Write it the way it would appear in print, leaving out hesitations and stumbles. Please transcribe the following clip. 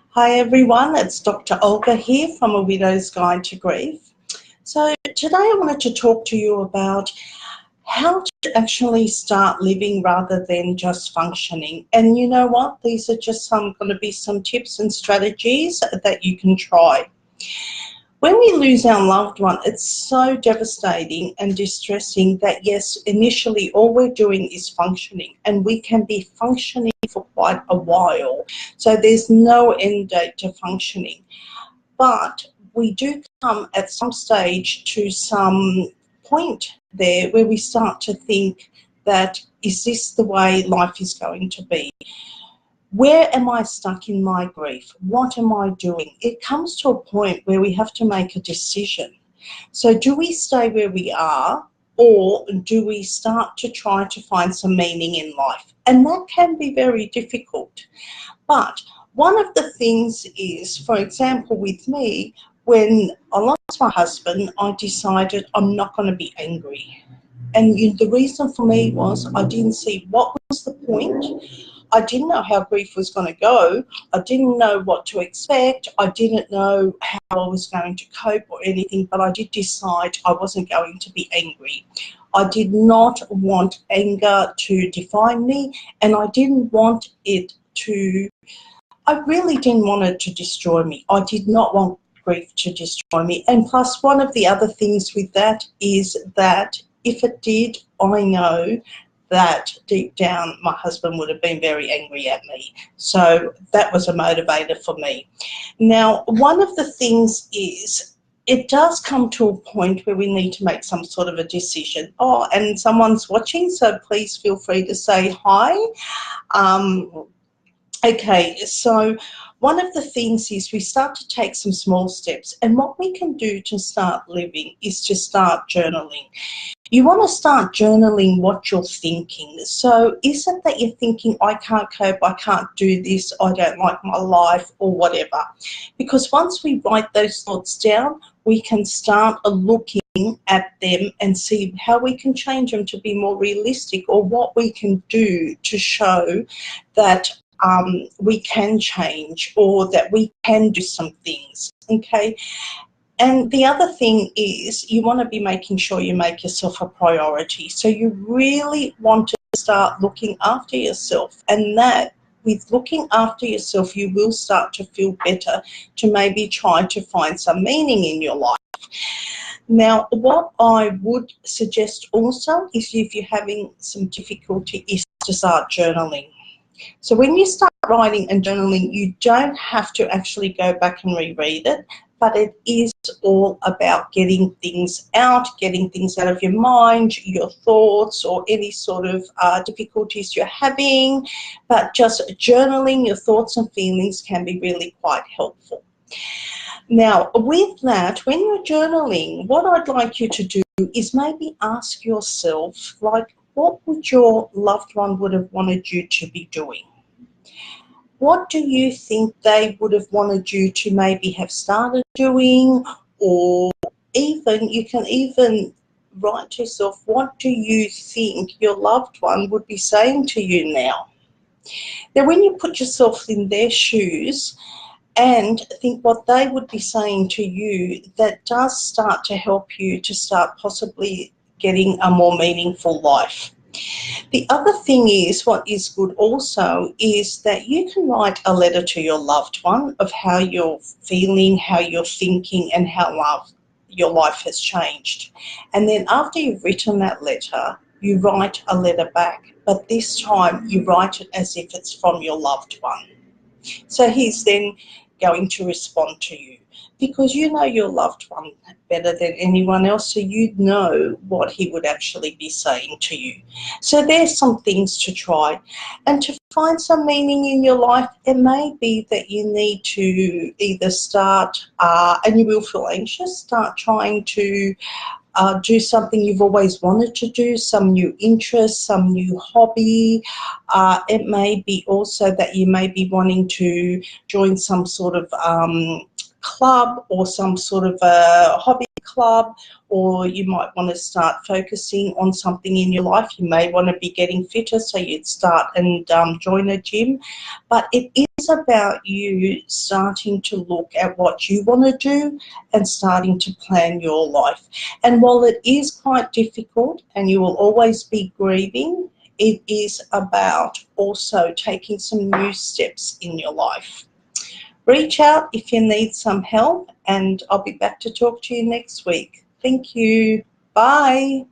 Hi everyone, it's Dr. Olga here from A Widow's Guide to Grief. So today I wanted to talk to you about how to actually start living rather than just functioning. And you know what? These are just going to be some tips and strategies that you can try. When we lose our loved one, it's so devastating and distressing that yes, initially all we're doing is functioning, and we can be functioning for quite a while. So there's no end date to functioning. But we do come at some stage to some point there where we start to think that, is this the way life is going to be? Where am I stuck in my grief? What am I doing? It comes to a point where we have to make a decision. So do we stay where we are, or do we start to try to find some meaning in life? And that can be very difficult. But one of the things is, for example, with me, when I lost my husband, I decided I'm not going to be angry. And the reason for me was I didn't see what was the point. I didn't know how grief was going to go. I didn't know what to expect. I didn't know how I was going to cope or anything, but I did decide I wasn't going to be angry. I did not want anger to define me, and I didn't want it to, I really didn't want it to destroy me. I did not want grief to destroy me. And plus, one of the other things with that is that if it did, I know that deep down my husband would have been very angry at me. So that was a motivator for me. Now, one of the things is, it does come to a point where we need to make some sort of a decision. Oh, and someone's watching, so please feel free to say hi. Okay, so one of the things is we start to take some small steps, and what we can do to start living is to start journaling. You want to start journaling what you're thinking. So is it that you're thinking, I can't cope, I can't do this, I don't like my life, or whatever? Because once we write those thoughts down, we can start looking at them and see how we can change them to be more realistic, or what we can do to show that we can change, or that we can do some things, okay? And the other thing is, you want to be making sure you make yourself a priority. So you really want to start looking after yourself, and that with looking after yourself, you will start to feel better to maybe try to find some meaning in your life. Now, what I would suggest also is, if you're having some difficulty, is to start journaling. So when you start writing and journaling, you don't have to actually go back and reread it, but it is all about getting things out of your mind, your thoughts, or any sort of difficulties you're having. But just journaling your thoughts and feelings can be really quite helpful. Now, with that, when you're journaling, what I'd like you to do is maybe ask yourself, like, what would your loved one would have wanted you to be doing? What do you think they would have wanted you to maybe have started doing? Or even, you can even write to yourself, what do you think your loved one would be saying to you now? Now, when you put yourself in their shoes and think what they would be saying to you, that does start to help you to start possibly getting a more meaningful life. The other thing is, what is good also, is that you can write a letter to your loved one of how you're feeling, how you're thinking, and how your life has changed. And then after you've written that letter, you write a letter back, but this time you write it as if it's from your loved one. So he's then going to respond to you, because you know your loved one better than anyone else, so you know what he would actually be saying to you. So there's some things to try. And to find some meaning in your life, it may be that you need to either start, and you will feel anxious, start trying to do something you've always wanted to do, some new interest, some new hobby. It may be also that you may be wanting to join some sort of club, or some sort of a hobby club, or you might want to start focusing on something in your life. You may want to be getting fitter, so you'd start and join a gym. But it is about you starting to look at what you want to do and starting to plan your life. And while it is quite difficult and you will always be grieving, it is about also taking some new steps in your life. Reach out if you need some help, and I'll be back to talk to you next week. Thank you. Bye.